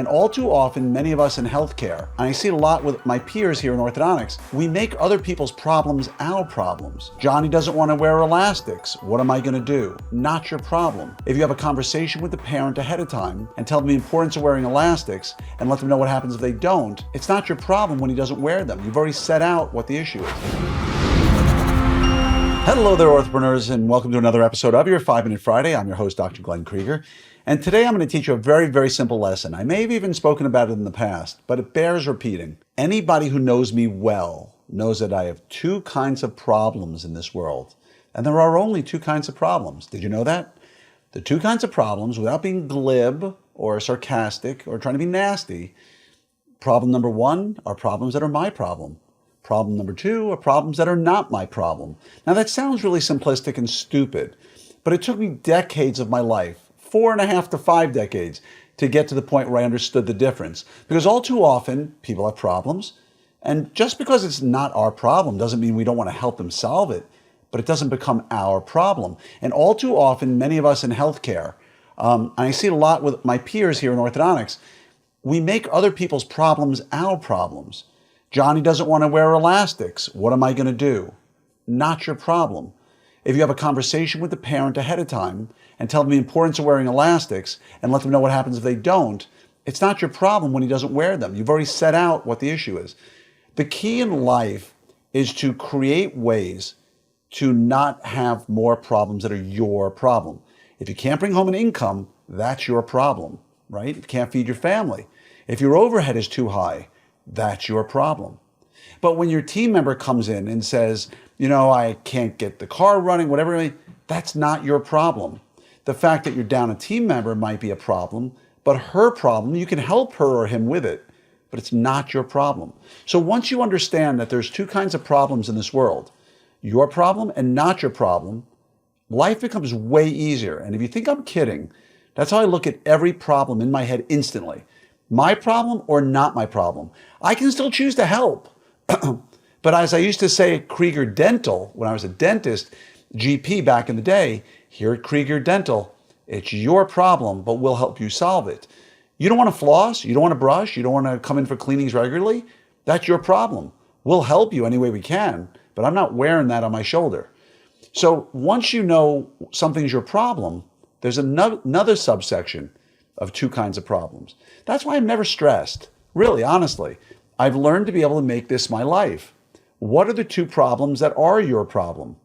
And all too often, many of us in healthcare, and I see it a lot with my peers here in orthodontics, we make other people's problems our problems. Johnny doesn't want to wear elastics. What am I going to do? Not your problem. If you have a conversation with the parent ahead of time and tell them the importance of wearing elastics and let them know what happens if they don't, it's not your problem when he doesn't wear them. You've already set out what the issue is. Hello there, Orthopreneurs, and welcome to another episode of your 5-Minute Friday. I'm your host, Dr. Glenn Krieger. And today I'm going to teach you a very, very simple lesson. I may have even spoken about it in the past, but it bears repeating. Anybody who knows me well knows that I have two kinds of problems in this world. And there are only two kinds of problems. Did you know that? The two kinds of problems, without being glib or sarcastic or trying to be nasty, problem number one are problems that are my problem. Problem number two are problems that are not my problem. Now that sounds really simplistic and stupid, but it took me decades of my life, 4.5 to 5 decades, to get to the point where I understood the difference. Because all too often, people have problems, and just because it's not our problem doesn't mean we don't want to help them solve it, but it doesn't become our problem. And all too often, many of us in healthcare, and I see it a lot with my peers here in orthodontics, we make other people's problems our problems. Johnny doesn't want to wear elastics. What am I going to do? Not your problem. If you have a conversation with the parent ahead of time and tell them the importance of wearing elastics and let them know what happens if they don't, it's not your problem when he doesn't wear them. You've already set out what the issue is. The key in life is to create ways to not have more problems that are your problem. If you can't bring home an income, that's your problem, right? If you can't feed your family. If your overhead is too high, that's your problem. But when your team member comes in and says, I can't get the car running, whatever, that's not your problem. The fact that you're down a team member might be a problem, but her problem, you can help her or him with it, but it's not your problem. So once you understand that there's two kinds of problems in this world, your problem and not your problem, life becomes way easier. And if you think I'm kidding, that's how I look at every problem in my head instantly. My problem or not my problem. I can still choose to help. But as I used to say at Krieger Dental, when I was a dentist, GP back in the day, here at Krieger Dental, it's your problem, but we'll help you solve it. You don't want to floss, you don't want to brush, you don't want to come in for cleanings regularly, that's your problem. We'll help you any way we can, but I'm not wearing that on my shoulder. So once you know something's your problem, there's another subsection of two kinds of problems. That's why I'm never stressed. Really, honestly, I've learned to be able to make this my life. What are the two problems that are your problem?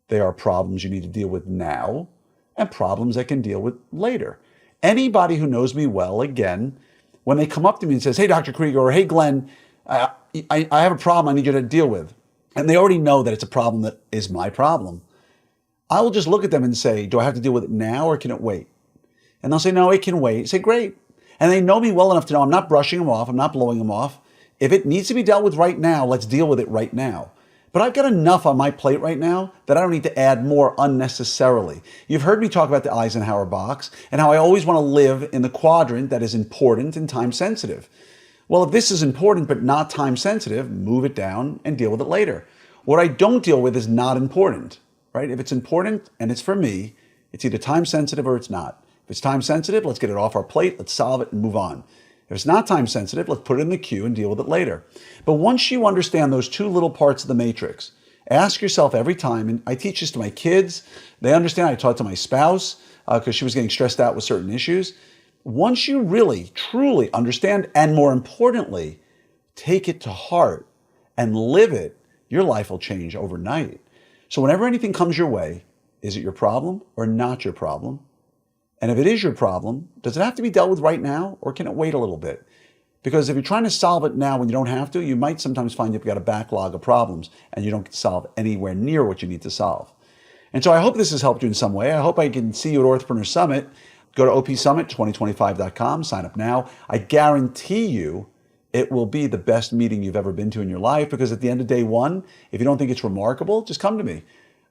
They are problems you need to deal with now and problems that can deal with later. Anybody who knows me well, again, when they come up to me and says, hey, Dr. Krieger, or hey, Glenn, I have a problem I need you to deal with, and they already know that it's a problem that is my problem, I will just look at them and say, do I have to deal with it now or can it wait? And they'll say, no, it can wait. I say, great. And they know me well enough to know I'm not brushing them off. I'm not blowing them off. If it needs to be dealt with right now, let's deal with it right now. But I've got enough on my plate right now that I don't need to add more unnecessarily. You've heard me talk about the Eisenhower box and how I always want to live in the quadrant that is important and time sensitive. Well, if this is important but not time sensitive, move it down and deal with it later. What I don't deal with is not important, right? If it's important and it's for me, it's either time sensitive or it's not. If it's time sensitive, let's get it off our plate, let's solve it and move on. If it's not time sensitive, let's put it in the queue and deal with it later. But once you understand those two little parts of the matrix, ask yourself every time, and I teach this to my kids, they understand, I taught it to my spouse because she was getting stressed out with certain issues. Once you really, truly understand, and more importantly, take it to heart and live it, your life will change overnight. So whenever anything comes your way, is it your problem or not your problem? And if it is your problem, does it have to be dealt with right now or can it wait a little bit? Because if you're trying to solve it now when you don't have to, you might sometimes find you've got a backlog of problems and you don't get to solve anywhere near what you need to solve. And so I hope this has helped you in some way. I hope I can see you at Orthopreneurs Summit. Go to opsummit2025.com, sign up now. I guarantee you it will be the best meeting you've ever been to in your life because at the end of day one, if you don't think it's remarkable, just come to me.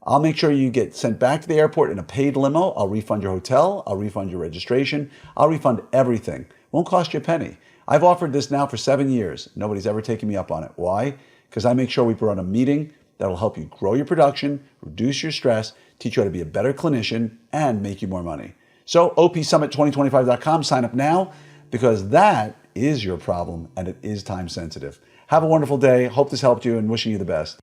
I'll make sure you get sent back to the airport in a paid limo. I'll refund your hotel. I'll refund your registration. I'll refund everything. Won't cost you a penny. I've offered this now for 7 years. Nobody's ever taken me up on it. Why? Because I make sure we run a meeting that will help you grow your production, reduce your stress, teach you how to be a better clinician, and make you more money. So opsummit2025.com, sign up now. because that is your problem and it is time sensitive. Have a wonderful day. Hope this helped you and wishing you the best.